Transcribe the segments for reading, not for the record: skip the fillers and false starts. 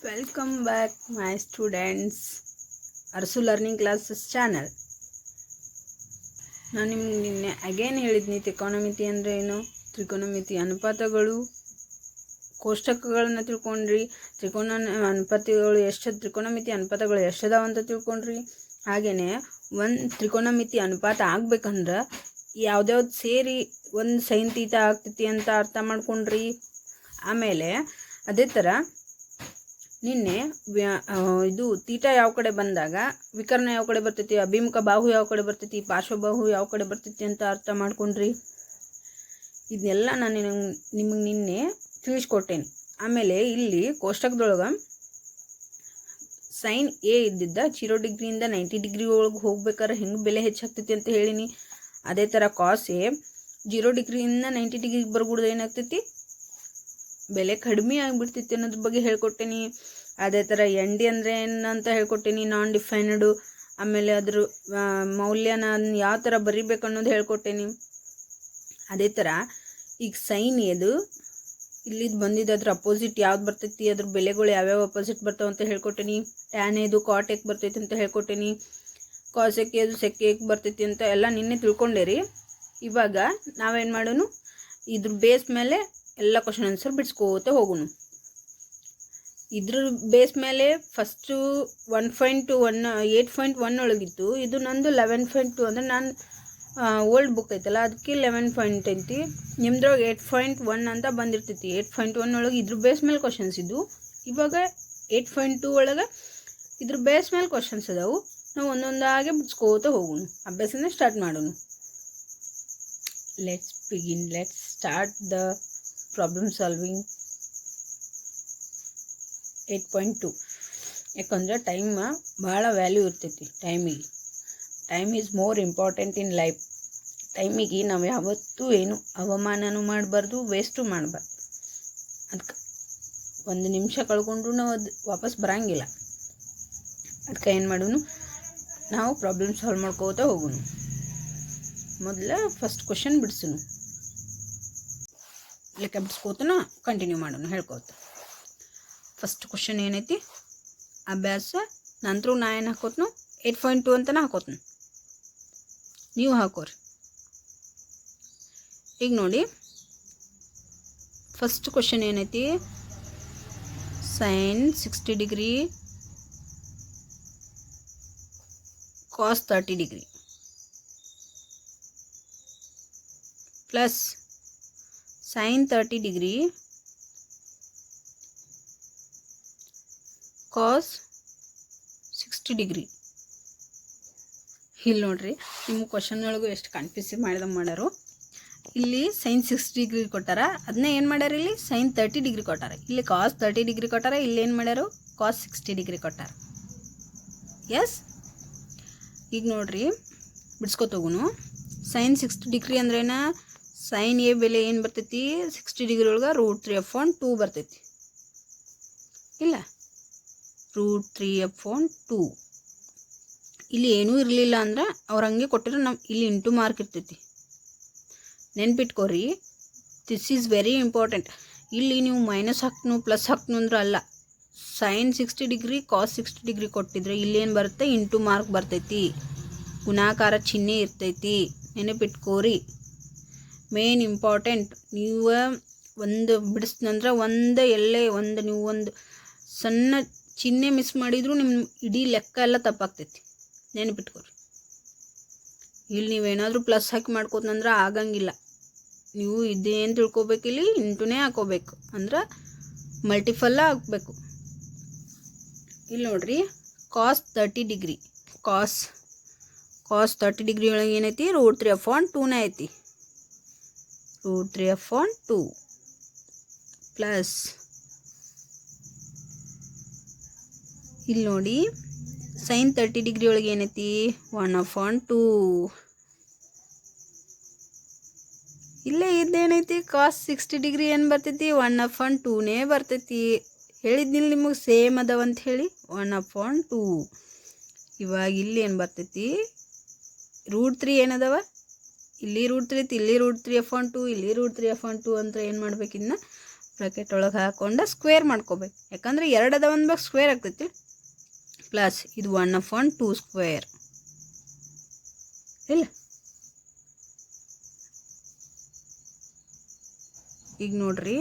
Welcome back my students Arsu Learning Classes channel. ನಾನು ನಿಮಗೆ ನಿನ್ನೆ ಅಗೇನ್ ಹೇಳಿದ್ನಿ ತ್ರಿಕೋನಮಿತಿ ಅಂದರೆ ಏನು, ತ್ರಿಕೋನಮಿತಿ ಅನುಪಾತಗಳು, ಕೋಷ್ಟಕಗಳನ್ನು ತಿಳ್ಕೊಂಡ್ರಿ, ಅನುಪಾತಗಳು ಎಷ್ಟು, ತ್ರಿಕೋನಮಿತಿ ಅನುಪಾತಗಳು ಎಷ್ಟದಾವ ಅಂತ ತಿಳ್ಕೊಂಡ್ರಿ. ಹಾಗೆಯೇ ಒಂದು ತ್ರಿಕೋನಮಿತಿ ಅನುಪಾತ ಆಗ್ಬೇಕಂದ್ರೆ ಯಾವ್ದ್ಯಾವ್ದು ಸೇರಿ ಒಂದು ಸೈನ್ ತೀಟ ಆಗ್ತೈತಿ ಅಂತ ಅರ್ಥ ಮಾಡ್ಕೊಂಡ್ರಿ. ಆಮೇಲೆ ಅದೇ ಥರ ನಿನ್ನೆ ಇದು ತೀಟ ಯಾವ ಕಡೆ ಬಂದಾಗ ವಿಕರ್ಣ ಯಾವ ಕಡೆ ಬರ್ತೈತಿ, ಅಭಿಮುಖ ಬಾಹು ಯಾವ ಕಡೆ ಬರ್ತೈತಿ, ಪಾರ್ಶ್ವಬಾಹು ಯಾವ ಕಡೆ ಬರ್ತೈತಿ ಅಂತ ಅರ್ಥ ಮಾಡ್ಕೊಂಡ್ರಿ. ಇದನ್ನೆಲ್ಲ ನಾನು ನಿಮಗೆ ನಿನ್ನೆ ತಿಳಿಸ್ಕೊಟ್ಟೇನೆ. ಆಮೇಲೆ ಇಲ್ಲಿ ಕೋಷ್ಟಕದೊಳಗೆ ಸೈನ್ ಎ ಇದ್ದಿದ್ದ 0 ಡಿಗ್ರಿಯಿಂದ 90 ಡಿಗ್ರಿ ಒಳಗೆ ಹೋಗ್ಬೇಕಾದ್ರೆ ಹೆಂಗೆ ಬೆಲೆ ಹೆಚ್ಚಾಗ್ತೈತಿ ಅಂತ ಹೇಳಿನಿ. ಅದೇ ಥರ ಕಾಸ್ ಎ 0 ಡಿಗ್ರಿಯಿಂದ 90 ಡಿಗ್ರಿಗೆ ಬರ್ಬಿಡ್ದು ಏನಾಗ್ತೈತಿ, ಬೆಲೆ ಕಡಿಮೆ ಆಗಿಬಿಡ್ತೈತಿ ಅನ್ನೋದ್ರ ಬಗ್ಗೆ ಹೇಳ್ಕೊಟ್ಟೇನಿ. ಅದೇ ಥರ ಎನ್ ಡಿ ಅಂದರೆ ಏನು ಅಂತ ಹೇಳ್ಕೊಟ್ಟೇನಿ, ನಾನ್ ಡಿಫೈನ್ಡು. ಆಮೇಲೆ ಅದ್ರ ಮೌಲ್ಯನ ಯಾವ ಥರ ಬರಿಬೇಕು ಅನ್ನೋದು ಹೇಳ್ಕೊಟ್ಟೇನಿ. ಅದೇ ಥರ ಈಗ ಸೈನ್ ಎದು ಇಲ್ಲಿದ್ದು ಬಂದಿದ್ದು ಅದ್ರ ಅಪೋಸಿಟ್ ಯಾವ್ದು ಬರ್ತೈತಿ, ಅದ್ರ ಬೆಲೆಗಳು ಯಾವ್ಯಾವ ಅಪೋಸಿಟ್ ಬರ್ತಾವೆ ಅಂತ ಹೇಳ್ಕೊಟ್ಟೇನಿ. ಟ್ಯಾನ್ ಎದು ಕಾಟ್ ಏಕ್ ಬರ್ತೈತಿ ಅಂತ ಹೇಳ್ಕೊಟ್ಟೇನಿ. ಕಾಸೆಕ್ ಎದು ಸೆಕ್ ಬರ್ತೈತಿ ಅಂತ ಎಲ್ಲ ನಿನ್ನೆ ತಿಳ್ಕೊಂಡೇರಿ. ಇವಾಗ ನಾವೇನು ಮಾಡೋನು, ಇದ್ರ ಬೇಸ್ ಮೇಲೆ ಎಲ್ಲ ಕ್ವಶನ್ ಆನ್ಸರ್ ಬಿಡಿಸ್ಕೋತ ಹೋಗೋಣ. ಇದ್ರ ಬೇಸ್ ಮೇಲೆ ಫಸ್ಟು 8.1 ಒಳಗಿತ್ತು. ಇದು ನಂದು 11.2 ಅಂದರೆ ನಾನು ಓಲ್ಡ್ ಬುಕ್ ಐತಲ್ಲ ಅದಕ್ಕೆ 11 ಐತಿ. ನಿಮ್ದ್ರೊಳಗೆ 8.1 ಅಂತ ಬಂದಿರ್ತೈತಿ. 8.1 ಒಳಗೆ ಇದ್ರ ಬೇಸ್ ಮೇಲೆ ಕ್ವಶನ್ಸ್ ಇದ್ದು. ಇವಾಗ 8.2 ಒಳಗೆ ಇದ್ರ ಬೇಸ್ ಮೇಲೆ ಕ್ವಶನ್ಸ್ ಅದಾವು. ನಾವು ಒಂದೊಂದಾಗೆ ಬಿಡಿಸ್ಕೋತ ಹೋಗೋಣ. ಅಭ್ಯಾಸನ ಸ್ಟಾರ್ಟ್ ಮಾಡೋಣ. Let's start the problem solving 8.2. ಯಾಕಂದರೆ ಟೈಮ್ ಭಾಳ ವ್ಯಾಲ್ಯೂ ಇರ್ತೈತಿ. Time is more important in life. ಟೈಮಿಗೆ ನಾವು ಯಾವತ್ತೂ ಏನು ಅವಮಾನನೂ ಮಾಡಬಾರ್ದು, ವೇಸ್ಟು ಮಾಡಬಾರ್ದು. ಅದಕ್ಕೆ 1 ನಿಮಿಷ ಕಳ್ಕೊಂಡ್ರು ನಾವು ಅದು ವಾಪಸ್ ಬರೋಂಗಿಲ್ಲ. ಅದಕ್ಕೆ ಏನು ಮಾಡೋಣ, ನಾವು ಪ್ರಾಬ್ಲಮ್ ಸಾಲ್ವ್ ಮಾಡ್ಕೋತ ಹೋಗೋಣ. ಮೊದಲ ಫಸ್ಟ್ ಕ್ವಶನ್ ಬಿಡಿಸೋಣ. ಲೆಕ್ಕ ಬಿಡಿಸ್ಕೋತನ ಕಂಟಿನ್ಯೂ ಮಾಡೋಣ ಹೇಳ್ಕೋತ. ಫಸ್ಟ್ ಕ್ವಶನ್ ಏನೈತಿ, ಅಭ್ಯಾಸ ನಂತರ ನಾ ಏನು ಹಾಕೋತ್ನು 8.2 ಅಂತಲೇ ಹಾಕೋತ್ನು, ನೀವು ಹಾಕೋರಿ. ಈಗ ನೋಡಿ ಫಸ್ಟ್ ಕ್ವಶನ್ ಏನೈತಿ, sine 60 degree cos 30 degree plus sine 30 degree cos 60 degree. ಇಲ್ಲಿ ನೋಡ್ರಿ, ನಿಮ್ಮ ಕ್ವಶನ್ ಒಳಗೂ ಎಷ್ಟು ಕನ್ಫ್ಯೂಸಿವ್ ಮಾಡ್ಯಾರು. ಇಲ್ಲಿ ಸೈನ್ 60 ಡಿಗ್ರಿ ಕೊಟ್ಟಾರ, ಅದನ್ನೇ ಏನು ಮಾಡ್ಯಾರ, ಇಲ್ಲಿ ಸೈನ್ 30 ಡಿಗ್ರಿ ಕೊಟ್ಟಾರ. ಇಲ್ಲಿ ಕಾಸ್ 30 ಡಿಗ್ರಿ ಕೊಟ್ಟಾರ, ಇಲ್ಲಿ ಏನು ಮಾಡ್ಯಾರು, ಕಾಸ್ 60 ಡಿಗ್ರಿ ಕೊಟ್ಟಾರ. ಎಸ್, ಈಗ ನೋಡ್ರಿ ಬಿಡಿಸ್ಕೊತ ಹೋಗುನು. ಸೈನ್ 60 ಡಿಗ್ರಿ ಅಂದ್ರೇನ, ಸೈನ್ ಎ ಬೆಲೆ ಏನು ಬರ್ತೈತಿ, 60 ಡಿಗ್ರಿ ಒಳಗೆ √3/2 ಬರ್ತೈತಿ. ಇಲ್ಲ, √3/2. ಇಲ್ಲಿ ಏನೂ ಇರಲಿಲ್ಲ ಅಂದ್ರೆ ಅವ್ರು ಹಂಗೆ ಕೊಟ್ಟಿರೋ ನಾವು ಇಲ್ಲಿ ಇಂಟು ಮಾರ್ಕ್ ಇರ್ತೈತಿ. ನೆನ್ಪಿಟ್ಕೋರಿ, ದಿಸ್ ಈಸ್ ವೆರಿ ಇಂಪಾರ್ಟೆಂಟ್. ಇಲ್ಲಿ ನೀವು ಮೈನಸ್ ಹಾಕ್ನು ಪ್ಲಸ್ ಹಾಕ್ನು ಅಂದ್ರೆ ಅಲ್ಲ. ಸೈನ್ 60 ಡಿಗ್ರಿ ಕಾಸ್ 60 ಡಿಗ್ರಿ ಕೊಟ್ಟಿದ್ರೆ ಇಲ್ಲೇನು ಬರುತ್ತೆ, ಇಂಟು ಮಾರ್ಕ್ ಬರ್ತೈತಿ, ಗುಣಾಕಾರ ಚಿಹ್ನೆ ಇರ್ತೈತಿ. ನೆನಪಿಟ್ಕೋರಿ, ಮೇನ್ ಇಂಪಾರ್ಟೆಂಟ್. ನೀವು ಒಂದು ಬಿಡಿಸ್ನಂದ್ರೆ ನೀವು ಒಂದು ಸಣ್ಣ ಚಿಹ್ನೆ ಮಿಸ್ ಮಾಡಿದ್ರು ನಿಮ್ಮ ಇಡೀ ಲೆಕ್ಕ ಎಲ್ಲ ತಪ್ಪಾಗ್ತೈತಿ. ನೆನಪಿಟ್ಕೋರಿ, ಇಲ್ಲಿ ನೀವೇನಾದರೂ ಪ್ಲಸ್ ಹಾಕಿ ಮಾಡ್ಕೋತಂದ್ರೆ ಆಗಂಗಿಲ್ಲ. ನೀವು ಇದೇನು ತಿಳ್ಕೊಬೇಕು, ಇಲ್ಲಿ ಇಂಟುನೇ ಹಾಕೋಬೇಕು, ಅಂದ್ರೆ ಮಲ್ಟಿಫಲ್ಲ ಹಾಕಬೇಕು. ಇಲ್ಲಿ ನೋಡ್ರಿ, ಕಾಸ್ 30 ಡಿಗ್ರಿ ಕಾಸ್ 30 ಡಿಗ್ರಿ ಒಳಗೆ ಏನೈತಿ, √3/2 ಐತಿ. √3/2 ಪ್ಲಸ್ ಇಲ್ಲಿ ನೋಡಿ ಸೈನ್ 30 ಡಿಗ್ರಿ ಒಳಗೆ ಏನೈತಿ, 1/2. ಇಲ್ಲೇ ಇದ್ದೇನೈತಿ, ಕಾಸ್ 60 ಡಿಗ್ರಿ ಏನು ಬರ್ತೈತಿ, 1/2ನೇ ಬರ್ತೈತಿ. ಹೇಳಿದ್ನಿಲ್ಲ ನಿಮಗೆ ಸೇಮ್ ಅದಾವಂತ ಹೇಳಿ, 1/2. ಇವಾಗ ಇಲ್ಲಿ ಏನು ಬರ್ತೈತಿ, √3 ಏನದವ, ಇಲ್ಲಿ √3 ಐತಿ, ಇಲ್ಲಿ √3/2, ಇಲ್ಲಿ √3/2 ಅಂತ ಏನು ಮಾಡ್ಬೇಕು, ಇದನ್ನ ಬ್ರಾಕೆಟ್ ಒಳಗೆ ಹಾಕ್ಕೊಂಡು ಸ್ಕ್ವೇರ್ ಮಾಡ್ಕೋಬೇಕು, ಯಾಕಂದ್ರೆ 2 ಅದ ಒಂದು ಬಾಕ್ಸ್ ಸ್ಕ್ವೇರ್ ಆಗ್ತೈತಿ. ಪ್ಲಸ್ ಇದು 1/2 ಸ್ಕ್ವೇರ್ ಇಲ್ಲ. ಈಗ ನೋಡ್ರಿ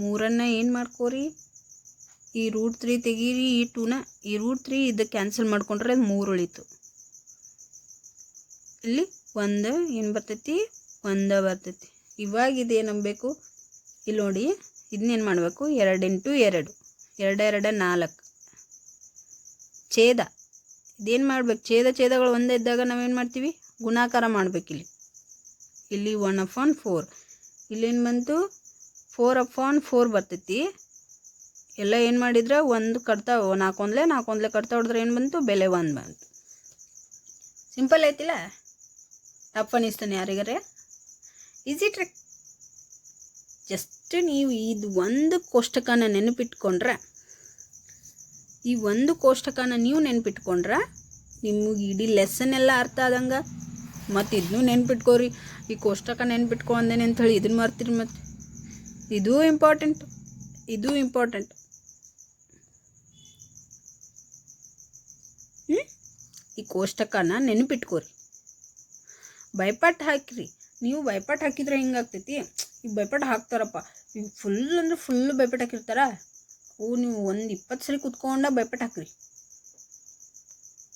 3 ಏನು ಮಾಡ್ಕೋರಿ, ಈ √3 ತೆಗೀರಿ, ಈ 2ನ ಈ √3 ಇದು ಕ್ಯಾನ್ಸಲ್ ಮಾಡ್ಕೊಂಡ್ರೆ ಅದು 3 ಉಳಿತು. ಇಲ್ಲಿ 1 ಏನು ಬರ್ತೈತಿ, 1 ಬರ್ತೈತಿ. ಇವಾಗ ಇದೇನು ಬೇಕು, ಇಲ್ಲಿ ನೋಡಿ ಇದನ್ನೇನು ಮಾಡಬೇಕು, 2 × 2 2 2 4 ಛೇದ. ಇದೇನು ಮಾಡ್ಬೇಕು, ಛೇದಗಳು ಒಂದೇ ಇದ್ದಾಗ ನಾವೇನು ಮಾಡ್ತೀವಿ, ಗುಣಾಕಾರ ಮಾಡ್ಬೇಕಿಲ್ಲಿ. ಇಲ್ಲಿ 1/4 ಇಲ್ಲೇನು ಬಂತು, 4/4 ಬರ್ತೈತಿ. ಎಲ್ಲ ಏನು ಮಾಡಿದ್ರೆ 1 ಕಟ್ತಾವೆ, 4 ಕಟ್ತಾ ಹೊಡೆದ್ರೆ ಏನು ಬಂತು, ಬೆಲೆ 1 ಬಂತು. ಸಿಂಪಲ್ ಐತಿಲ್ಲ, ಟಫ್ ಅನಿಸ್ತಾನೆ ಯಾರಿಗಾರೆ? Easy trick. ಜಸ್ಟ್ ನೀವು ಇದು ಒಂದು ಕೋಷ್ಟಕನ ನೆನಪಿಟ್ಕೊಂಡ್ರೆ, ಈ ಒಂದು ಕೋಷ್ಟಕನ ನೀವು ನೆನಪಿಟ್ಕೊಂಡ್ರೆ ನಿಮಗೆ ಇಡೀ ಲೆಸನ್ ಎಲ್ಲ ಅರ್ಥ ಆದಂಗೆ. ಮತ್ತು ಇದನ್ನೂ ನೆನ್ಪಿಟ್ಕೋರಿ, ಈ ಕೋಷ್ಟಕ ನೆನ್ಪಿಟ್ಕೊಂಡೇನೆ ಅಂಥೇಳಿ ಇದನ್ನು ಮರ್ತೀರಿ. ಮತ್ತು ಇದೂ ಇಂಪಾರ್ಟೆಂಟ್. ಈ ಕೋಷ್ಟಕನ ನೆನಪಿಟ್ಕೋರಿ, ಬೈಪಾಟ್ ಹಾಕಿರಿ. ನೀವು ಬೈಪಾಟ್ ಹಾಕಿದ್ರೆ ಹಿಂಗಾಗ್ತೈತಿ, ಈಗ ಬೈಪಾಟ್ ಹಾಕ್ತಾರಪ್ಪ, ಈಗ ಫುಲ್ ಬೈಪಾಟ್ ಹಾಕಿರ್ತಾರ. ನೀವು 20 ಸಲ ಕುತ್ಕೊಂಡ ಬೈಪಾಟ್ ಹಾಕ್ರಿ,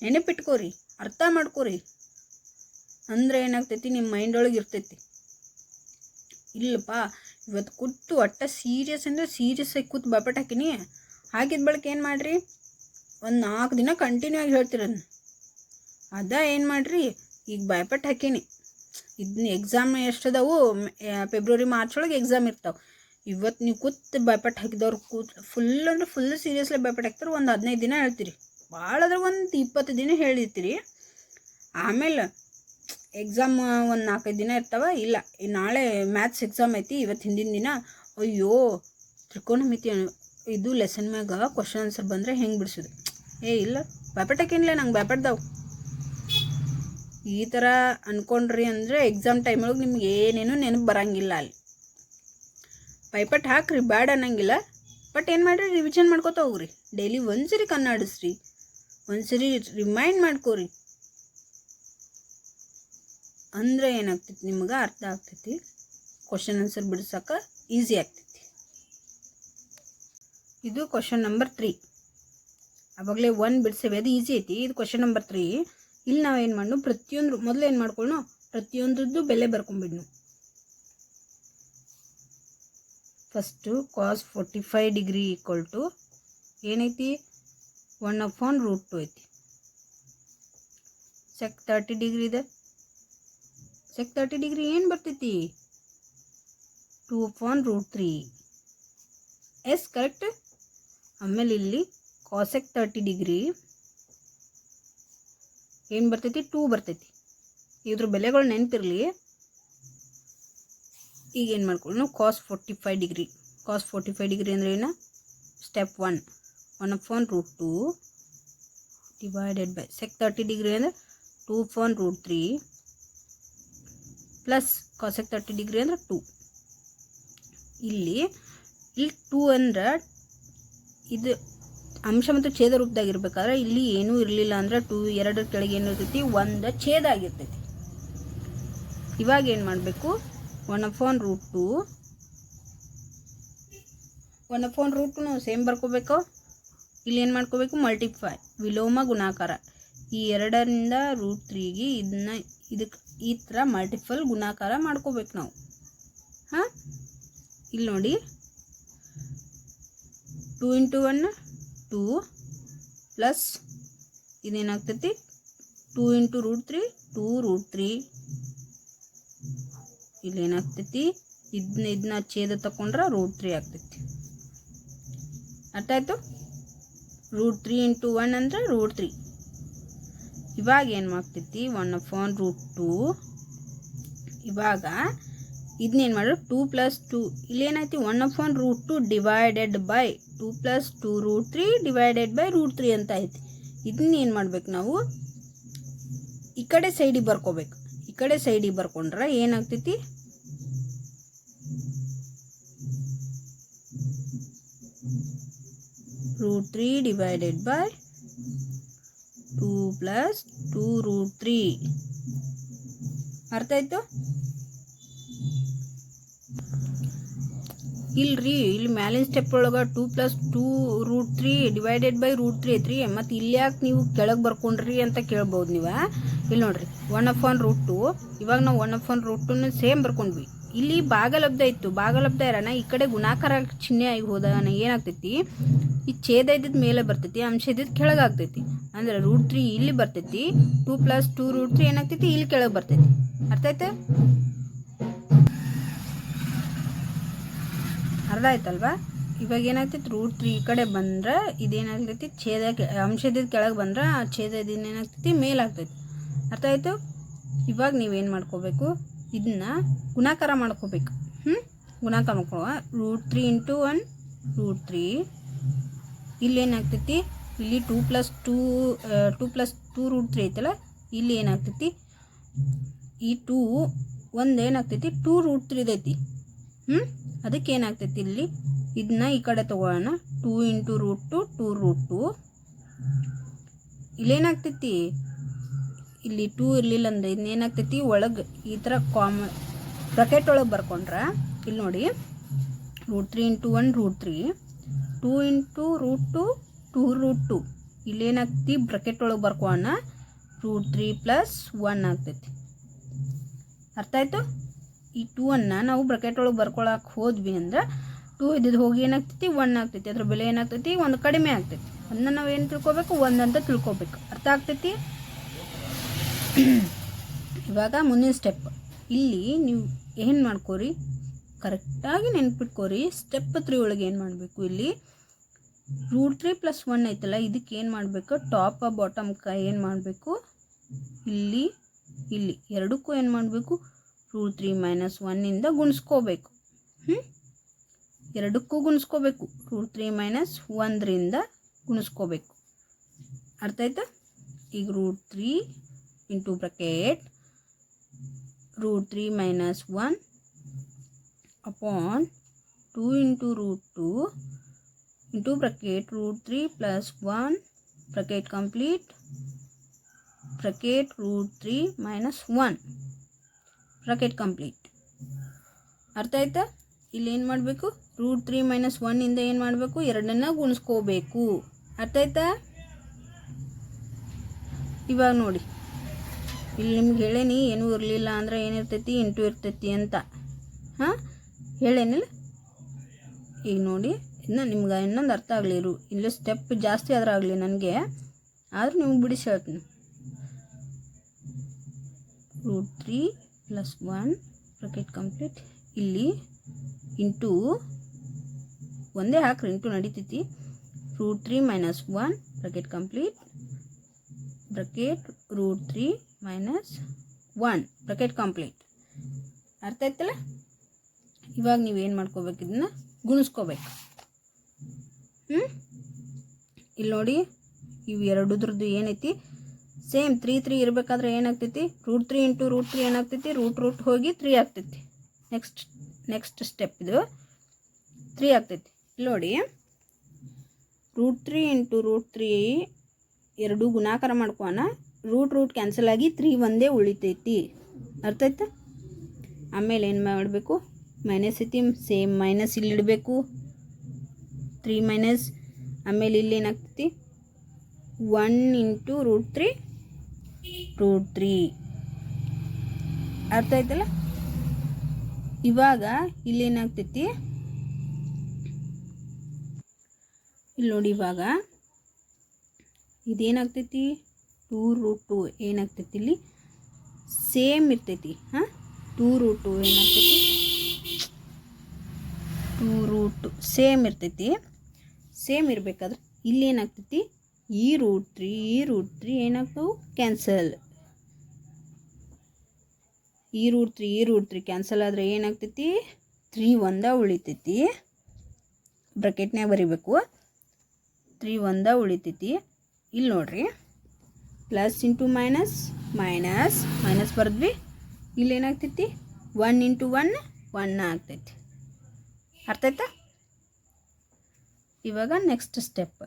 ನೆನಪಿಟ್ಕೋರಿ, ಅರ್ಥ ಮಾಡ್ಕೋರಿ. ಅಂದರೆ ಏನಾಗ್ತೈತಿ, ನಿಮ್ಮ ಮೈಂಡ್ ಒಳಗೆ ಇರ್ತೈತಿ. ಇಲ್ಲಪ್ಪ ಇವತ್ತು ಕೂತು ಒಟ್ಟ ಸೀರಿಯಸ್ ಆಗಿ ಕೂತು ಬೈಪಾಟ್ ಹಾಕಿನಿ, ಹಾಕಿದ ಬಳಿಕ ಏನು ಮಾಡಿರಿ, ಒಂದು 4 ದಿನ ಕಂಟಿನ್ಯೂ ಆಗಿ ಹೇಳ್ತಿರೋದು. ಏನು ಮಾಡಿರಿ, ಈಗ ಬೈಪಾಟ್ ಹಾಕೀನಿ, ಇದನ್ನ ಎಕ್ಸಾಮ್ ಎಷ್ಟದಾವು, ಫೆಬ್ರವರಿ ಮಾರ್ಚ್ ಒಳಗೆ ಎಕ್ಸಾಮ್ ಇರ್ತಾವೆ. ಇವತ್ತು ನೀವು ಕೂತು ಬೈಪಾಟ್ ಹಾಕಿದವ್ರು ಫುಲ್ ಸೀರಿಯಸ್ಲಿ ಬೈಪಾಟ್ ಹಾಕ್ತಾರೆ. ಒಂದು 15 ದಿನ ಹೇಳ್ತೀರಿ, ಭಾಳ ಅದ್ರ ಒಂದು 20 ದಿನ ಹೇಳಿರ್ತೀರಿ. ಆಮೇಲೆ ಎಕ್ಸಾಮ್ ಒಂದು 4-5 ದಿನ ಇರ್ತಾವೆ. ಇಲ್ಲ ನಾಳೆ ಮ್ಯಾಥ್ಸ್ ಎಕ್ಸಾಮ್ ಐತಿ, ಇವತ್ತು ಹಿಂದಿನ ದಿನ ಅಯ್ಯೋ ತ್ರಿಕೋನಮಿತಿ ಇದು ಲೆಸನ್ ಮ್ಯಾಗ ಕ್ವಶನ್ ಆನ್ಸರ್ ಬಂದರೆ ಹೆಂಗೆ ಬಿಡಿಸೋದು, ಇಲ್ಲ ಬೈಪಾಟ್ ಹಾಕಿನ್ಲೇ ನಂಗೆ ಬೈಪಾಟ್ದಾವು, ಈ ಥರ ಅಂದ್ಕೊಂಡ್ರಿ ಅಂದರೆ ಎಕ್ಸಾಮ್ ಟೈಮೊಳಗೆ ನಿಮ್ಗೆ ಏನೇನು ನೆನಪು ಬರೋಂಗಿಲ್ಲ. ಅಲ್ಲಿ ಬೈಪಾಟ್ ಹಾಕ್ರಿ, ಬ್ಯಾಡ ಅನ್ನಂಗಿಲ್ಲ. ಬಟ್ ಏನು ಮಾಡಿರಿ, ರಿವಿಷನ್ ಮಾಡ್ಕೋತಾ ಹೋಗ್ರಿ. ಡೈಲಿ ಒಂದ್ಸರಿ ಕನ್ನಡಿಸ್ರಿ, ಒಂದ್ಸರಿ ರಿಮೈಂಡ್ ಮಾಡ್ಕೋರಿ. ಅಂದರೆ ಏನಾಗ್ತೈತಿ, ನಿಮ್ಗೆ ಅರ್ಥ ಆಗ್ತೈತಿ, ಕ್ವಶನ್ ಆನ್ಸರ್ ಬಿಡ್ಸೋಕೆ ಈಸಿ ಆಗ್ತೈತಿ. ಇದು ಕ್ವಶನ್ ನಂಬರ್ 3. ಅವಾಗಲೇ 1 ಬಿಡಿಸೇವೆ, ಅದು ಈಸಿ ಐತಿ. ಇದು ಕ್ವಶನ್ ನಂಬರ್ 3. ಇಲ್ಲಿ ನಾವೇನು ಮಾಡೋಣ, ಪ್ರತಿಯೊಂದು ಮೊದಲು ಏನು ಮಾಡ್ಕೊಳ್ಳೋಣ, ಪ್ರತಿಯೊಂದದ್ದು ಬೆಲೆ ಬರ್ಕೊಂಬಿಡ್ನು. First cos 45 degree equal to ಏನೈತಿ, 1/√2 ಐತಿ. sec 30 ಡಿಗ್ರಿ ಇದೆ, sec 30 ಡಿಗ್ರಿ ಏನು ಬರ್ತೈತಿ, 2/√3 ಎಸ್ ಕರೆಕ್ಟ್. ಆಮೇಲೆ ಇಲ್ಲಿ cosec 30 ಡಿಗ್ರಿ ಏನು ಬರ್ತೈತಿ, 2 ಬರ್ತೈತಿ. ಇದ್ರ ಬೆಲೆಗಳು ನೆನಪಿರಲಿ. ಈಗ ಏನು ಮಾಡ್ಕೊಳ್ಳೋಣ, cos 45 ಡಿಗ್ರಿ. cos 45 ಡಿಗ್ರಿ ಅಂದರೆ ಏನು, step 1 1/√2 divided by sec 30 degree ಅಂದರೆ 2/√3 ಪ್ಲಸ್ cosec 30 ಡಿಗ್ರಿ ಅಂದರೆ 2. ಇಲ್ಲಿ 2 ಅಂದ್ರೆ ಇದು ಅಂಶ ಮತ್ತು ಛೇದ ರೂಪದಾಗಿರ್ಬೇಕಾದ್ರೆ ಇಲ್ಲಿ ಏನೂ ಇರಲಿಲ್ಲ ಅಂದ್ರೆ 2 ಕೆಳಗೆ ಏನಿರ್ತೈತಿ, 1 ಛೇದ ಆಗಿರ್ತೈತಿ. ಇವಾಗ ಏನು ಮಾಡಬೇಕು, 1/√2 ನಾವು ಸೇಮ್ ಬರ್ಕೋಬೇಕು. ಇಲ್ಲಿ ಏನು ಮಾಡ್ಕೋಬೇಕು, ಮಲ್ಟಿಫೈ, ವಿಲೋಮ ಗುಣಾಕಾರ. ಈ 2ರಿಂದ √3ಗೆ ಇದಕ್ಕೆ ಈ ಥರ ಮಲ್ಟಿಪಲ್ ಗುಣಾಕಾರ ಮಾಡ್ಕೋಬೇಕು ನಾವು. ಹಾಂ, ಇಲ್ಲಿ ನೋಡಿ 2 × 1 2 ಪ್ಲಸ್ ಇದೇನಾಗ್ತೈತಿ 2 × √3 2√3. ಇಲ್ಲೇನಾಗ್ತೈತಿ, ಇದನ್ನ ಛೇದ ತಗೊಂಡ್ರೆ √3 ಆಗ್ತೈತಿ. ಅರ್ಥ ಆಯಿತು. √3 × 1 ಅಂದರೆ √3. ಇವಾಗ ಏನು ಮಾಡ್ತೈತಿ, 1/√2. ಇವಾಗ ಇದನ್ನೇನು ಮಾಡ್ರಿ, 2 + 2 ಇಲ್ಲೇನಾಯ್ತು, 1/√2 ಡಿವೈಡೆಡ್ ಬೈ 2 + 2√3 ಡಿವೈಡೆಡ್ ಬೈ √3 ಅಂತ ಐತಿ. ಇದನ್ನೇನು ಮಾಡ್ಬೇಕು, ನಾವು ಈ ಕಡೆ ಸೈಡಿಗೆ ಬರ್ಕೋಬೇಕು. ಈ ಕಡೆ ಸೈಡಿಗೆ ಬರ್ಕೊಂಡ್ರೆ ಏನಾಗ್ತೈತಿ, root 3 divided by 2 plus 2 root 3. ಅರ್ಥ ಆಯಿತು? ಇಲ್ರಿ, ಇಲ್ಲಿ ಮ್ಯಾಲಿನ ಸ್ಟೆಪ್ ಒಳಗೆ 2 plus 2 root 3 divided by root 3 ಐತ್ರಿ. ಮತ್ತು ಇಲ್ಲಿ ಯಾಕೆ ನೀವು ಕೆಳಗೆ ಬರ್ಕೊಂಡ್ರಿ ಅಂತ ಕೇಳ್ಬೋದು ನೀವು. ಇಲ್ಲಿ ನೋಡ್ರಿ 1/√2. ಇವಾಗ ನಾವು 1/√2 ಸೇಮ್ ಬರ್ಕೊಂಡ್ವಿ. ಇಲ್ಲಿ ಭಾಗಲಬ್ಧ ಇತ್ತು, ಭಾಗಲಬ್ಧ ಇರೋಣ ಈ ಕಡೆ ಗುಣಾಕಾರ ಚಿಹ್ನೆ ಆಗಿ ಹೋದಾಗ ಏನಾಗ್ತೈತಿ, ಈ ಛೇದ ಇದ್ದಿದ್ದು ಮೇಲೆ ಬರ್ತೈತಿ, ಅಂಶ ಇದ್ದಿದ್ದು ಕೆಳಗೆ ಆಗ್ತೈತಿ. ಅಂದರೆ ರೂಟ್ 3 ಇಲ್ಲಿ ಬರ್ತೈತಿ, 2 ಪ್ಲಸ್ 2 ರೂಟ್ 3 ಏನಾಗ್ತೈತಿ ಇಲ್ಲಿ ಕೆಳಗೆ ಬರ್ತೈತಿ. ಅರ್ಥ ಆಯ್ತಾ? ಅರ್ಧ ಆಯ್ತಲ್ವಾ? ಇವಾಗ ಏನಾಗ್ತೈತಿ, ರೂಟ್ 3 ಈ ಕಡೆ ಬಂದ್ರೆ ಇದೇನಾಗ್ತೈತಿ, ಛೇದ ಅಂಶ ಇದ್ದಿದ್ದು ಕೆಳಗೆ ಬಂದ್ರೆ ಆ ಛೇದ ಇದ್ದಿದ್ದು ಏನಾಗ್ತೈತಿ ಮೇಲಾಗ್ತೈತಿ. ಅರ್ಥ ಆಯಿತು? ಇವಾಗ ನೀವೇನು ಮಾಡ್ಕೋಬೇಕು, ಇದನ್ನ ಗುಣಾಕಾರ ಮಾಡ್ಕೋಬೇಕು. ಗುಣಾಕಾರ ಮಾಡ್ಕೊಳ್ಳುವ ರೂಟ್ 3 ಇಂಟು 1 ರೂಟ್ 3. ಇಲ್ಲೇನಾಗ್ತೈತಿ, ಇಲ್ಲಿ 2 ಪ್ಲಸ್ 2 ರೂಟ್ 3 ಐತಲ್ಲ, ಇಲ್ಲಿ ಏನಾಗ್ತೈತಿ, ಈ 2 ಏನಾಗ್ತೈತಿ 2 ರೂಟ್ 3 ಐತಿ. ಅದಕ್ಕೆ ಏನಾಗ್ತೈತಿ, ಇಲ್ಲಿ ಇದನ್ನ ಈ ಕಡೆ ತೊಗೊಳ್ಳೋಣ. 2 ಇಂಟು ರೂಟ್ 2 2 ರೂಟ್ 2. ಇಲ್ಲೇನಾಗ್ತೈತಿ, ಇಲ್ಲಿ 2 ಇರಲಿಲ್ಲ ಅಂದರೆ ಇನ್ನೇನಾಗ್ತೈತಿ ಒಳಗೆ ಈ ಥರ ಬ್ರಕೆಟ್ ಒಳಗೆ ಬರ್ಕೊಂಡ್ರೆ ಇಲ್ಲಿ ನೋಡಿ root 3 into 1 root 3, 2 into root 2 2 root 2. ಇಲ್ಲೇನಾಗ್ತೈತಿ ಬ್ರಕೆಟ್ ಒಳಗೆ ಬರ್ಕೋಣ, ರೂಟ್ 3 ಪ್ಲಸ್ 1 ಆಗ್ತೈತಿ. ಅರ್ಥ ಆಯಿತು? ಈ 2 ನಾವು ಬ್ರಕೆಟ್ ಒಳಗೆ ಬರ್ಕೊಳಕ್ಕೆ ಹೋದ್ವಿ ಅಂದ್ರೆ 2 ಇದ್ದಿದ್ದು ಹೋಗಿ ಏನಾಗ್ತೈತಿ 1 ಆಗ್ತೈತಿ. ಅದ್ರ ಬೆಲೆ ಏನಾಗ್ತೈತಿ, 1 ಕಡಿಮೆ ಆಗ್ತೈತಿ. ಅದನ್ನ ನಾವು ಏನು ತಿಳ್ಕೊಬೇಕು, 1 ಅಂತ ತಿಳ್ಕೊಬೇಕು. ಅರ್ಥ ಆಗ್ತೈತಿ? ಇವಾಗ ಮುಂದಿನ ಸ್ಟೆಪ್. ಇಲ್ಲಿ ನೀವು ಏನು ಮಾಡ್ಕೋರಿ, ಕರೆಕ್ಟಾಗಿ ನೆನ್ಪಿಟ್ಕೋರಿ. ಸ್ಟೆಪ್ 3 ಒಳಗೆ ಏನು ಮಾಡಬೇಕು, ಇಲ್ಲಿ ರೂಟ್ 3 ಪ್ಲಸ್ 1 ಐತಲ್ಲ, ಇದಕ್ಕೆ ಏನು ಮಾಡಬೇಕು, ಟಾಪ್ ಬಾಟಮ್ ಏನು ಮಾಡಬೇಕು, ಇಲ್ಲಿ ಎರಡಕ್ಕೂ ಏನು ಮಾಡಬೇಕು, ರೂಟ್ 3 ಮೈನಸ್ 1 ಗುಣಿಸ್ಕೋಬೇಕು. ಎರಡಕ್ಕೂ ಗುಣಿಸ್ಕೋಬೇಕು, ರೂಟ್ 3 ಮೈನಸ್ 1 ಗುಣಿಸ್ಕೋಬೇಕು. ಅರ್ಥ ಆಯ್ತಾ? ಈಗ root 3 into bracket root 3 minus 1 upon 2 into root 2 into bracket root 3 plus 1 bracket complete bracket root 3 minus 1 bracket complete. ಅರ್ಥ ಆಯ್ತಾ? ಇಲ್ಲಿ ಏನು ಮಾಡಬೇಕು, ರೂಟ್ 3 ಮೈನಸ್ 1 ಏನು ಮಾಡಬೇಕು, ಎರಡನ್ನ ಗುಣಿಸ್ಕೋಬೇಕು. ಅರ್ಥ ಆಯ್ತಾ? ಇವಾಗ ನೋಡಿ, ಇಲ್ಲಿ ನಿಮ್ಗೆ ಹೇಳೇನಿ ಏನೂ ಇರಲಿಲ್ಲ ಅಂದರೆ ಏನಿರ್ತೈತಿ, ಇಂಟು ಇರ್ತೈತಿ ಅಂತ. ಹೇಳೇನಿಲ್ಲ? ಈಗ ನೋಡಿ, ಇನ್ನು ನಿಮ್ಗೆ ಇನ್ನೊಂದು ಅರ್ಥ ಆಗಲಿ, ಇಲ್ಲಿ ಸ್ಟೆಪ್ ಜಾಸ್ತಿ ಆದ್ರೆ ಆಗಲಿ ನನಗೆ, ಆದರೂ ನಿಮ್ಗೆ ಬಿಡಿಸಿ ಹೇಳ್ತೀನಿ. ರೂಟ್ 3 ಪ್ಲಸ್ 1 ಬ್ರಕೆಟ್ ಕಂಪ್ಲೀಟ್, ಇಲ್ಲಿ ಇಂಟು ಒಂದೇ ಹಾಕ್ರಿ, ಇಂಟು ನಡೀತೈತಿ. Root 3 minus 1 bracket complete bracket root 3 minus 1 bracket complete. ಅರ್ಥ ಆಯ್ತಲ್ಲ? ಇವಾಗ ನೀವೇನು ಮಾಡ್ಕೋಬೇಕು, ಇದನ್ನ ಗುಣಿಸ್ಕೋಬೇಕು. ಇಲ್ಲಿ ನೋಡಿ, ಇವು ಎರಡದ್ರದ್ದು ಏನೈತಿ ಸೇಮ್ 3 ಇರಬೇಕಾದ್ರೆ ಏನಾಗ್ತೈತಿ, ರೂಟ್ 3 ಇಂಟು ರೂಟ್ 3 ಏನಾಗ್ತೈತಿ, ರೂಟ್ ಹೋಗಿ 3 ಆಗ್ತೈತಿ. ನೆಕ್ಸ್ಟ್ ಸ್ಟೆಪ್ ಇದು 3 ಆಗ್ತೈತಿ. ಇಲ್ಲಿ ನೋಡಿ, ರೂಟ್ 3 ಇಂಟು ರೂಟ್ 3 ಎರಡು ಗುಣಾಕಾರ ಮಾಡ್ಕೋಣ, ರೂಟ್ ಕ್ಯಾನ್ಸಲ್ ಆಗಿ 3 ಒಂದೇ ಉಳಿತೈತಿ. ಅರ್ಥ ಆಯ್ತಾ? ಆಮೇಲೆ ಏನು ಮಾಡಬೇಕು, ಮೈನಸ್ ಐತಿ, ಸೇಮ್ ಮೈನಸ್ ಇಲ್ಲಿ ಇಡಬೇಕು, 3 ಮೈನಸ್. ಆಮೇಲೆ ಇಲ್ಲಿ ಏನಾಗ್ತೈತಿ, 1 ಇಂಟು ರೂಟ್ 3. ಅರ್ಥ ಆಯ್ತಲ್ಲ? ಇವಾಗ ಇಲ್ಲೇನಾಗ್ತೈತಿ, ಇಲ್ಲಿ ನೋಡಿ, ಇವಾಗ ಇದೇನಾಗ್ತೈತಿ 2 ರೂಟ್ 2 ಏನಾಗ್ತೈತಿ, ಇಲ್ಲಿ ಸೇಮ್ ಇರ್ತೈತಿ. 2 ರೂಟ್ 2 ಏನಾಗ್ತೈತಿ, 2 ರೂಟ್ ಸೇಮ್ ಇರ್ತೈತಿ. ಸೇಮ್ ಇರಬೇಕಾದ್ರೆ ಇಲ್ಲಿ ಏನಾಗ್ತೈತಿ, ಈ ರೂಟ್ 3 ಏನಾಗ್ತವೆ ಕ್ಯಾನ್ಸಲ್. ಈ ರೂಟ್ 3 ಕ್ಯಾನ್ಸಲ್ ಆದರೆ ಏನಾಗ್ತೈತಿ, 3 ಒಂದ ಉಳಿತೈತಿ. ಬ್ರಕೆಟ್ನಾಗ ಬರಿಬೇಕು, 3 ಒಂದ ಉಳಿತೈತಿ. ಇಲ್ಲಿ ನೋಡ್ರಿ, ಪ್ಲಸ್ ಇಂಟು ಮೈನಸ್ ಬರೆದ್ವಿ. ಇಲ್ಲಿ ಏನಾಗ್ತೈತಿ, 1 ಇಂಟು 1 ಆಗ್ತೈತಿ. ಅರ್ಥ ಆಯ್ತಾ? ಇವಾಗ ನೆಕ್ಸ್ಟ್ ಸ್ಟೆಪ್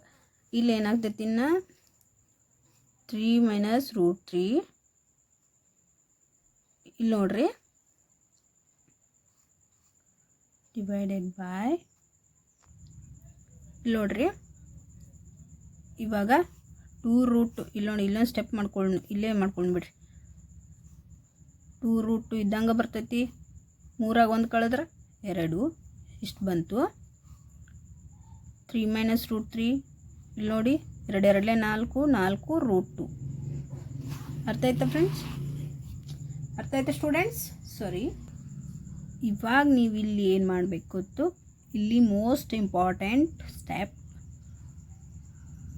ಇಲ್ಲಿ ಏನಾಗ್ತೈತಿ ಇನ್ನು 3 ಮೈನಸ್ ರೂಟ್ 3 ಇಲ್ಲಿ ನೋಡ್ರಿ ಡಿವೈಡೆಡ್ ಬೈ ಇಲ್ಲಿ ನೋಡ್ರಿ ಇವಾಗ 2 ರೂಟ್ ಇಲ್ಲಿ ನೋಡಿ ಇಲ್ಲೊಂದು ಸ್ಟೆಪ್ ಇಲ್ಲೇ ಮಾಡ್ಕೊಂಡ್ಬಿಡ್ರಿ 2 ರೂಟ್ 2 ಇದ್ದಂಗೆ ಬರ್ತೈತಿ 3ಆಗ 1 ಕಳೆದ್ರೆ 2 ಇಷ್ಟು ಬಂತು 3 ಮೈನಸ್ ರೂಟ್ 3 ಇಲ್ಲಿ ನೋಡಿ 2 2 4 ರೂಟ್ 2 ಅರ್ಥ ಆಯ್ತಾ ಫ್ರೆಂಡ್ಸ್ ಅರ್ಥ ಆಯ್ತಾ ಸ್ಟೂಡೆಂಟ್ಸ್ ಸಾರಿ ಇವಾಗ ನೀವು ಇಲ್ಲಿ ಏನು ಮಾಡಬೇಕು ಗೊತ್ತು ಇಲ್ಲಿ ಮೋಸ್ಟ್ ಇಂಪಾರ್ಟೆಂಟ್ ಸ್ಟೆಪ್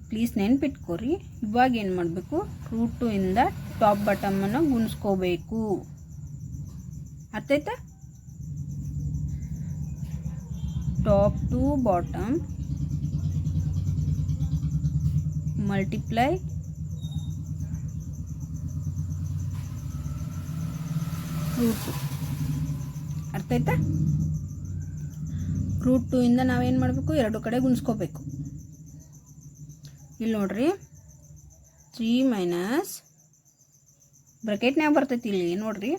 ಪ್ಲೀಸ್ ನೆನ್ಪಿಟ್ಕೋರಿ ಇವಾಗ ಏನು ಮಾಡಬೇಕು ರೂಟ್ 2 ಇಂದ ಟಾಪ್ ಬಾಟಮನ್ನು ಗುಣಿಸ್ಕೋಬೇಕು ಅರ್ಥ ಆಯ್ತಾ top to bottom multiply root 2 ಅರ್ಥ ಆಯ್ತಾ ರೂಟ್ 2 ಇಂದ ನಾವೇನು ಮಾಡಬೇಕು ಎರಡು ಕಡೆ ಗುಣಿಸ್ಕೋಬೇಕು ಇಲ್ಲಿ ನೋಡ್ರಿ 3 ಮೈನಸ್ ಬ್ರಾಕೆಟ್ನಾಗ ಬರ್ತೈತಿ ಇಲ್ಲಿ ನೋಡ್ರಿ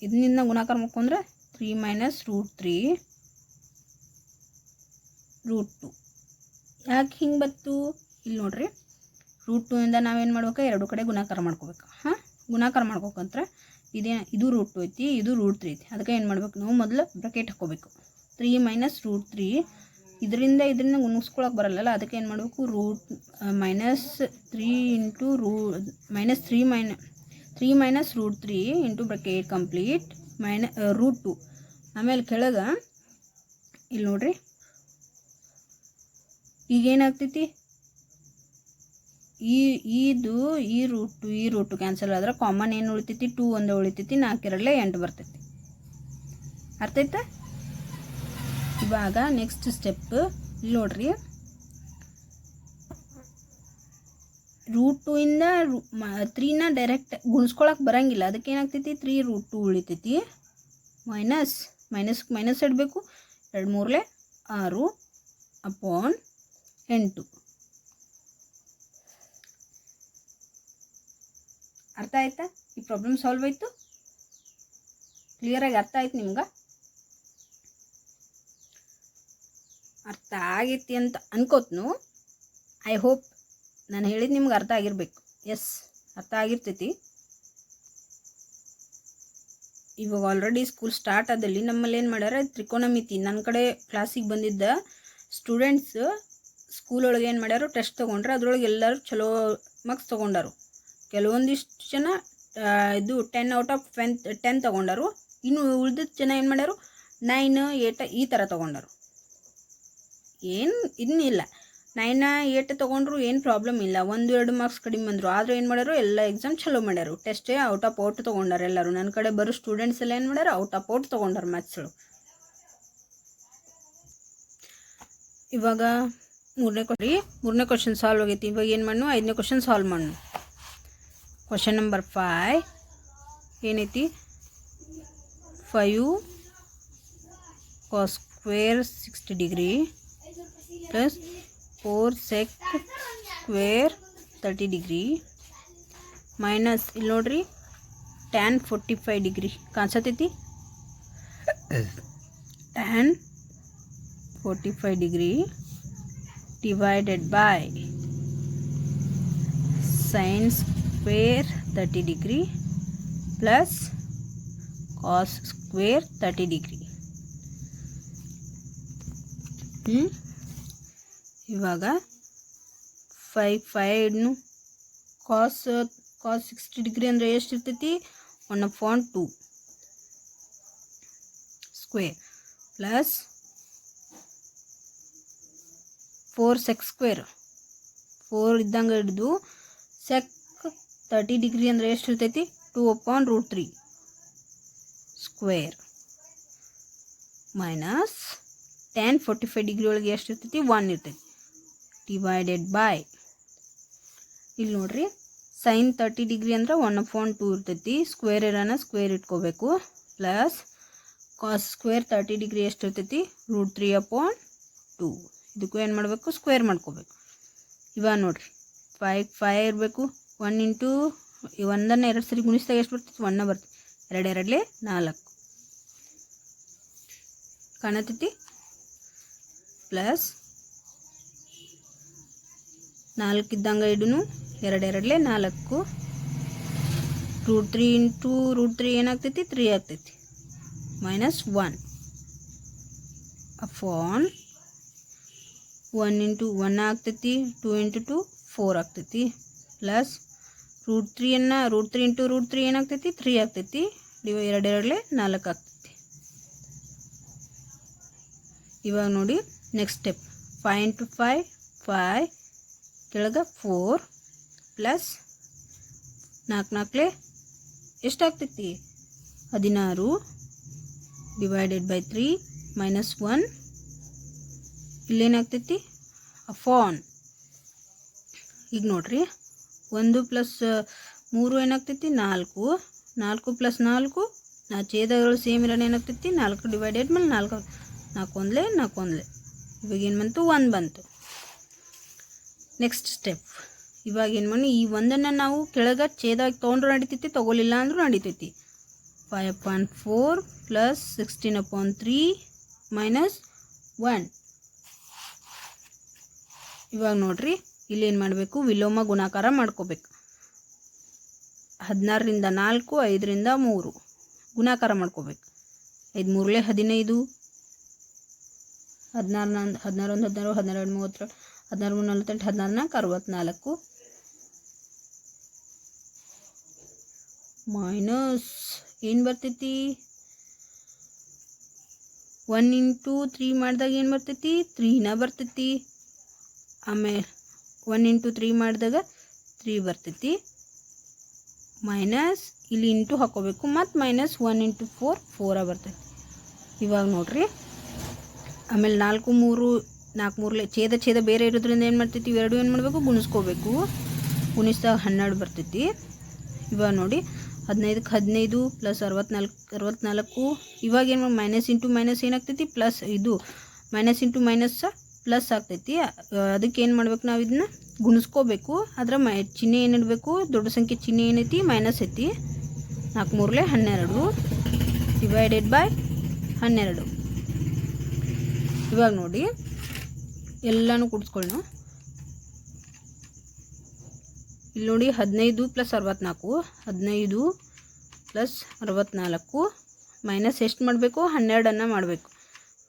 ಇದರಿಂದ ಗುಣಾಕಾರ ಮಾಡ್ಕೊಂಡ್ರೆ 3 ಮೈನಸ್ ರೂಟ್ 3 ರೂಟ್ 2 ಯಾಕೆ ಹಿಂಗೆ ಬಂತು ಇಲ್ಲಿ ನೋಡ್ರಿ ರೂಟ್ 2 ಇಂದ ನಾವೇನು ಮಾಡ್ಬೇಕು ಎರಡು ಕಡೆ ಗುಣಾಕಾರ ಮಾಡ್ಕೋಬೇಕು ಗುಣಾಕಾರ ಮಾಡ್ಬೇಕಂದ್ರೆ ಇದು ರೂಟ್ 2 ಐತಿ ಇದು ರೂಟ್ 3 ಐತಿ ಅದಕ್ಕೆ ಏನು ಮಾಡ್ಬೇಕು ನಾವು ಮೊದಲು ಬ್ರಾಕೆಟ್ ಹಾಕೋಬೇಕು 3 ಮೈನಸ್ ರೂಟ್ 3 ಇದರಿಂದ ಗುಣಿಸ್ಕೊಳಕ್ಕೆ ಬರಲ್ಲ ಅದಕ್ಕೆ ಏನು ಮಾಡಬೇಕು root minus 3 into minus 3 minus root 3 into bracket complete root 2 ಆಮೇಲೆ ಕೆಳಗೆ ಇಲ್ಲಿ ನೋಡ್ರಿ ಈಗೇನಾಗ್ತೈತಿ ಈ ರೂಟ್ ಕ್ಯಾನ್ಸಲ್ ಆದ್ರೆ ಕಾಮನ್ ಏನು ಉಳಿತೈತಿ 2 ಒಂದೇ ಉಳಿತೈತಿ 4 2 8 ಬರ್ತೈತಿ ಅರ್ಥ ಆಯ್ತಾ ಇವಾಗ ನೆಕ್ಸ್ಟ್ ಸ್ಟೆಪ್ ಇಲ್ಲಿ ನೋಡ್ರಿ ರೂಟ್ 2 ಇಂದ 3ನ ಡೈರೆಕ್ಟ್ ಗುಣಿಸ್ಕೊಳಕ್ಕೆ ಬರಂಗಿಲ್ಲ ಅದಕ್ಕೆ ಏನಾಗ್ತೈತಿ 3 ರೂಟ್ 2 ಉಳಿತೈತಿ ಮೈನಸ್ ಇಡಬೇಕು 2 3 6 ಅಪಾನ್ 8 ಅರ್ಥ ಆಯ್ತಾ ಈ ಪ್ರಾಬ್ಲಮ್ ಸಾಲ್ವ್ ಆಯಿತು ಕ್ಲಿಯರಾಗಿ ಅರ್ಥ ಆಯ್ತು ನಿಮ್ಗೆ ಅರ್ಥ ಆಗೈತಿ ಅಂತ ಅನ್ಕೋತ್ನು ಐ ಹೋಪ್ ನಾನು ಹೇಳಿದ್ದು ನಿಮ್ಗೆ ಅರ್ಥ ಆಗಿರಬೇಕು ಎಸ್ ಅರ್ಥ ಆಗಿರ್ತೈತಿ ಇವಾಗ ಆಲ್ರೆಡಿ ಸ್ಕೂಲ್ ಸ್ಟಾರ್ಟ್ ಆದಲ್ಲಿ ನಮ್ಮಲ್ಲಿ ಏನು ಮಾಡ್ಯಾರ ತ್ರಿಕೋನಮಿತಿ ನನ್ನ ಕಡೆ ಕ್ಲಾಸಿಗೆ ಬಂದಿದ್ದ ಸ್ಟೂಡೆಂಟ್ಸ್ ಸ್ಕೂಲ್ ಒಳಗೆ ಏನು ಮಾಡ್ಯಾರು ಟೆಸ್ಟ್ ತೊಗೊಂಡ್ರೆ ಅದರೊಳಗೆ ಎಲ್ಲರೂ ಚಲೋ ಮಾರ್ಕ್ಸ್ ತೊಗೊಂಡಾರು ಕೆಲವೊಂದಿಷ್ಟು ಜನ ಇದು 10 ಔಟ್ ಆಫ್ 10 ತೊಗೊಂಡಾರು ಇನ್ನು ಉಳಿದಿದ್ದ ಜನ ಏನು ಮಾಡ್ಯಾರು 9 8 ಈ ಥರ ತೊಗೊಂಡಾರು ಏನು ಇನ್ನಿಲ್ಲ 9 8 ತೊಗೊಂಡ್ರು ಏನು ಪ್ರಾಬ್ಲಮ್ ಇಲ್ಲ 1-2 ಮಾರ್ಕ್ಸ್ ಕಡಿಮೆ ಬಂದರು ಆದರೂ ಏನು ಮಾಡ್ಯಾರು ಎಲ್ಲ ಎಕ್ಸಾಮ್ ಚಲೋ ಮಾಡ್ಯಾರು ಟೆಸ್ಟೇ ಔಟ್ ಆಫ್ ಔಟ್ ತೊಗೊಂಡಾರ ಎಲ್ಲರೂ ನನ್ನ ಕಡೆ ಬರೋ ಸ್ಟೂಡೆಂಟ್ಸ್ ಎಲ್ಲ ಏನು ಮಾಡ್ಯಾರು ಔಟ್ ಆಫ್ ಔಟ್ ತೊಗೊಂಡಾರ ಮ್ಯಾಥ್ಸ್ಗಳು ಇವಾಗ ಮೂರನೇ ಕ್ವಶನ್ ಸಾಲ್ವ್ ಆಗೈತಿ ಇವಾಗ ಏನು ಮಾಡೋಣ 5ನೇ ಕ್ವಶನ್ ಸಾಲ್ವ್ ಮಾಡೋಣ ಕ್ವಶನ್ ನಂಬರ್ 5 ಏನೈತಿ 5 cos square 60 degree plus 4 sec square 30 degree minus ಇಲ್ಲಿ ನೋಡ್ರಿ tan 45 degree ಕಾಣಿಸತೈತಿ tan 45 degree divided by sin square 30 degree plus cos square 30 degree ಇವಾಗ 5 cos 60 degree ಅಂದರೆ ಎಷ್ಟು ಇರ್ತೈತಿ 1/2 ಸ್ಕ್ವೇರ್ ಪ್ಲಸ್ 4 sec ಸ್ಕ್ವೇರ್ 4 ಇದ್ದಂಗೆ ಹಿಡಿದು sec 30 degree ಅಂದರೆ ಎಷ್ಟು ಇರ್ತೈತಿ 2/√3 ಸ್ಕ್ವೇರ್ ಮೈನಸ್ tan 45 degree ಒಳಗೆ ಎಷ್ಟು ಇರ್ತೈತಿ 1 ಇರ್ತೈತಿ ಡಿವೈಡೆಡ್ ಬೈ ಇಲ್ಲಿ ನೋಡ್ರಿ sin 30 degree ಅಂದರೆ 1/2 ಇರ್ತೈತಿ ಸ್ಕ್ವೇರ್ ಇರೋಣ ಸ್ಕ್ವೇರ್ ಇಟ್ಕೋಬೇಕು ಪ್ಲಸ್ cos ಸ್ಕ್ವೇರ್ 30 degree ಎಷ್ಟು ಇರ್ತೈತಿ √3/2 ಇದಕ್ಕೂ ಏನು ಮಾಡಬೇಕು, ಸ್ಕ್ವೇರ್ ಮಾಡ್ಕೋಬೇಕು. ಇವಾಗ ನೋಡಿರಿ 5 ಇರಬೇಕು. 1 ಇಂಟು 1 2 ಸರಿ ಗುಣಿಸಿದಾಗ ಎಷ್ಟು ಬರ್ತೈತಿ, 1 ಬರ್ತೈತಿ. 2 2 4 ಕಾಣತೈತಿ. ಪ್ಲಸ್ 4 ಇದ್ದಂಗೆ ಇಡೂ 2 2 4 √3 ಇಂಟು √3 ಏನಾಗ್ತೈತಿ, 3 ಆಗ್ತೈತಿ. -1 ಅಪಾನ್ 1 ಇಂಟು 1 ಆಗ್ತೈತಿ. 2 ಇಂಟು 2 4 ಆಗ್ತೈತಿ. ಪ್ಲಸ್ √3 ಇಂಟು √3 ಏನಾಗ್ತೈತಿ, 3 ಆಗ್ತೈತಿ. 2 2 4 ಆಗ್ತೈತಿ. ಇವಾಗ ನೋಡಿ ನೆಕ್ಸ್ಟ್ ಸ್ಟೆಪ್. 5 ಇಂಟು 5 ಕೆಳಗೆ 4 ಪ್ಲಸ್ 4 4 ಎಷ್ಟಾಗ್ತೈತಿ, 16 ಡಿವೈಡೆಡ್ ಬೈ 3 -1 ಇಲ್ಲೇನಾಗ್ತೈತಿ, ಅಪಾನ್. ಈಗ ನೋಡ್ರಿ 1 ಪ್ಲಸ್ 3 ಏನಾಗ್ತೈತಿ, 4 4 ಪ್ಲಸ್ 4 ಛೇದಗಳು ಸೇಮ್ ಇರೋಣ ಏನಾಗ್ತೈತಿ, 4 ಡಿವೈಡೆಡ್ ಮೇಲೆ 4 4 1 ಇವಾಗ ಏನು ಬಂತು, 1 ಬಂತು. Next step. ಇವಾಗ ಏನು ಮಾಡಿ, ಈ 1 ನಾವು ಕೆಳಗೆ ಛೇದಾಗಿ ತೊಗೊಂಡ್ರು ನಡಿತೈತಿ, ತೊಗೊಲಿಲ್ಲ ಅಂದ್ರೂ ನಡಿತೈತಿ. 5/4 ಪ್ಲಸ್ 16/3 -1. ಇವಾಗ ನೋಡ್ರಿ ಇಲ್ಲೇನು ಮಾಡಬೇಕು, ವಿಲೋಮ ಗುಣಾಕಾರ ಮಾಡ್ಕೋಬೇಕು. 16ರಿಂದ 4 5ರಿಂದ 3 ಗುಣಾಕಾರ ಮಾಡ್ಕೋಬೇಕು. 5 3 15 16 11 16 12 32 16 48 16 64 ಮೈನಸ್ ಏನು ಬರ್ತೈತಿ, 1 ಇಂಟು 3 ಮಾಡಿದಾಗ ಏನು ಬರ್ತೈತಿ, 3ನ ಬರ್ತೈತಿ. ಆಮೇಲೆ 1 ಇಂಟು 3 ಮಾಡಿದಾಗ 3 ಬರ್ತೈತಿ. ಮೈನಸ್ ಇಲ್ಲಿ ಇಂಟು ಹಾಕೋಬೇಕು, ಮತ್ತು -1 ಇಂಟು 4 ಬರ್ತೈತಿ. ಇವಾಗ ನೋಡ್ರಿ ಆಮೇಲೆ 4 3 ಛೇದ ಬೇರೆ ಇರೋದ್ರಿಂದ ಏನು ಮಾಡ್ತೈತಿ, ಇವೆರಡು ಏನು ಮಾಡಬೇಕು, ಗುಣಿಸ್ಕೋಬೇಕು. ಗುಣಿಸಿದಾಗ 12 ಬರ್ತೈತಿ. ಇವಾಗ ನೋಡಿ 15ಕ್ಕೆ 15 ಪ್ಲಸ್ 64 ಇವಾಗ ಏನು ಮೈನಸ್ ಇಂಟು ಮೈನಸ್ ಏನಾಗ್ತೈತಿ, ಪ್ಲಸ್. ಇದು ಮೈನಸ್ ಇಂಟು ಮೈನಸ್ ಪ್ಲಸ್ ಆಗ್ತೈತಿ. ಅದಕ್ಕೆ ಏನು ಮಾಡ್ಬೇಕು, ನಾವು ಇದನ್ನ ಗುಣಿಸ್ಕೋಬೇಕು. ಅದರ ಚಿಹ್ನೆ ಏನಿಡಬೇಕು, ದೊಡ್ಡ ಸಂಖ್ಯೆ ಚಿಹ್ನೆ ಏನೈತಿ, ಮೈನಸ್ ಐತಿ. 4 3 12 ಡಿವೈಡೆಡ್ ಬೈ 12. ಇವಾಗ ನೋಡಿ ಎಲ್ಲನೂ ಕೂಡಿಸ್ಕೊಳ್ಳೋಣ. ಇಲ್ಲಿ ನೋಡಿ 15 ಪ್ಲಸ್ 64 15 ಪ್ಲಸ್ 64 ಮೈನಸ್ ಎಷ್ಟು ಮಾಡಬೇಕು, 12 ಮಾಡಬೇಕು.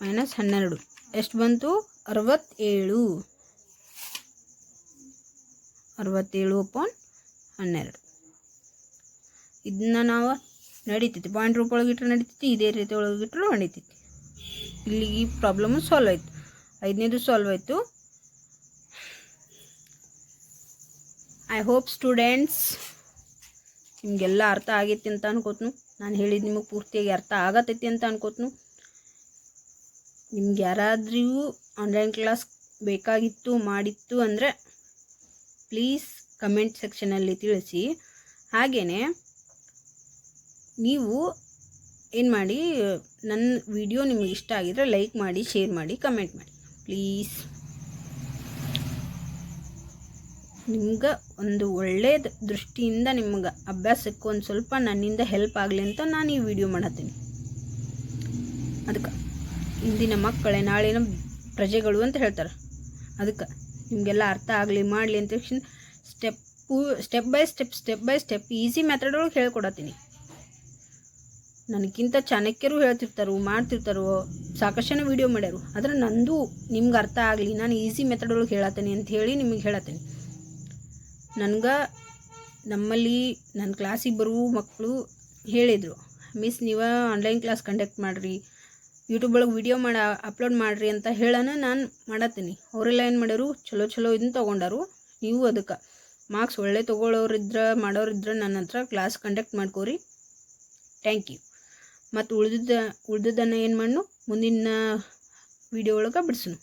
-12 ಎಷ್ಟು ಬಂತು, 67 67/12. ಇದನ್ನ ನಾವು ನಡೀತೈತಿ, ಪಾಯಿಂಟ್ ರೂಪ ಒಳಗಿಟ್ರೆ ನಡೀತೈತಿ, ಇದೇ ರೀತಿ ಒಳಗಿಟ್ರು ನಡೀತೈತಿ. ಇಲ್ಲಿ ಈ ಪ್ರಾಬ್ಲಮ್ಮು ಸಾಲ್ವ್ ಆಯಿತು. 5ನೇದು ಸಾಲ್ವ್ ಆಯಿತು. ಐ ಹೋಪ್ ಸ್ಟೂಡೆಂಟ್ಸ್ ನಿಮಗೆಲ್ಲ ಅರ್ಥ ಆಗೈತಿ ಅಂತ ಅನ್ಕೋತ್ನು. ನಾನು ಹೇಳಿದ್ದು ನಿಮಗೆ ಪೂರ್ತಿಯಾಗಿ ಅರ್ಥ ಆಗತೈತಿ ಅಂತ ಅನ್ಕೋತ್ನು. ನಿಮ್ಗೆ ಯಾರಾದ್ರೂ ಆನ್ಲೈನ್ ಕ್ಲಾಸ್ ಬೇಕಾಗಿತ್ತು ಮಾಡಿತ್ತು ಅಂದರೆ ಪ್ಲೀಸ್ ಕಮೆಂಟ್ ಸೆಕ್ಷನಲ್ಲಿ ತಿಳಿಸಿ. ಹಾಗೆಯೇ ನೀವು ಏನು ಮಾಡಿ, ನನ್ನ ವಿಡಿಯೋ ನಿಮಗೆ ಇಷ್ಟ ಆಗಿದ್ರೆ ಲೈಕ್ ಮಾಡಿ, ಶೇರ್ ಮಾಡಿ, ಕಮೆಂಟ್ ಮಾಡಿ ಪ್ಲೀಸ್. ನಿಮ್ಗೆ ಒಂದು ಒಳ್ಳೆಯ ದೃಷ್ಟಿಯಿಂದ ನಿಮ್ಗೆ ಅಭ್ಯಾಸಕ್ಕೆ ಒಂದು ಸ್ವಲ್ಪ ನನ್ನಿಂದ ಹೆಲ್ಪ್ ಆಗಲಿ ಅಂತ ನಾನು ಈ ವಿಡಿಯೋ ಮಾಡತ್ತೀನಿ. ಅದಕ್ಕೆ ಇಂದಿನ ಮಕ್ಕಳೇ ನಾಳಿನ ಪ್ರಜೆಗಳು ಅಂತ ಹೇಳ್ತಾರೆ. ಅದಕ್ಕೆ ನಿಮಗೆಲ್ಲ ಅರ್ಥ ಆಗಲಿ ಮಾಡಲಿ ಅಂತ step by step easy method ಒಳಗೆ ಹೇಳ್ಕೊಡತ್ತೀನಿ. ನನಗಿಂತ ಚಾಣಕ್ಯರು ಹೇಳ್ತಿರ್ತಾರೋ, ಮಾಡ್ತಿರ್ತಾರೋ, ಸಾಕಷ್ಟು ಜನ ವೀಡಿಯೋ ಮಾಡ್ಯಾರು. ಆದರೆ ನಂದು ನಿಮ್ಗೆ ಅರ್ಥ ಆಗಲಿ, ನಾನು ಈಸಿ ಮೆಥಡ್ ಒಳಗೆ ಹೇಳತ್ತೀನಿ ಅಂತ ಹೇಳಿ ನಿಮಗೆ ಹೇಳತ್ತೀನಿ. ನನಗೆ ನಮ್ಮಲ್ಲಿ ನನ್ನ ಕ್ಲಾಸಿಗೆ ಬರುವ ಮಕ್ಕಳು ಹೇಳಿದರು, ಮಿಸ್ ನೀವು ಆನ್ಲೈನ್ ಕ್ಲಾಸ್ ಕಂಡಕ್ಟ್ ಮಾಡಿರಿ, ಯೂಟ್ಯೂಬ್ ಒಳಗೆ ವೀಡಿಯೋ ಅಪ್ಲೋಡ್ ಮಾಡಿರಿ ಅಂತ ಹೇಳೋಣ ನಾನು ಮಾಡತ್ತೀನಿ. ಅವರೆಲ್ಲ ಏನು ಮಾಡ್ಯಾರು, ಚಲೋ ಇದನ್ನು ತೊಗೊಂಡಾರು. ನೀವು ಅದಕ್ಕೆ ಮಾರ್ಕ್ಸ್ ಒಳ್ಳೆ ಮಾಡೋರಿದ್ರೆ ನನ್ನ ಹತ್ರ ಕ್ಲಾಸ್ ಕಂಡಕ್ಟ್ ಮಾಡ್ಕೋರಿ. Thank you. ಮತ್ತು ಉಳಿದದ್ದನ್ನು ಏನು ಮಾಡು ಮುಂದಿನ ವೀಡಿಯೋ ಒಳಗೆ ಬಿಡಿಸೋಣ.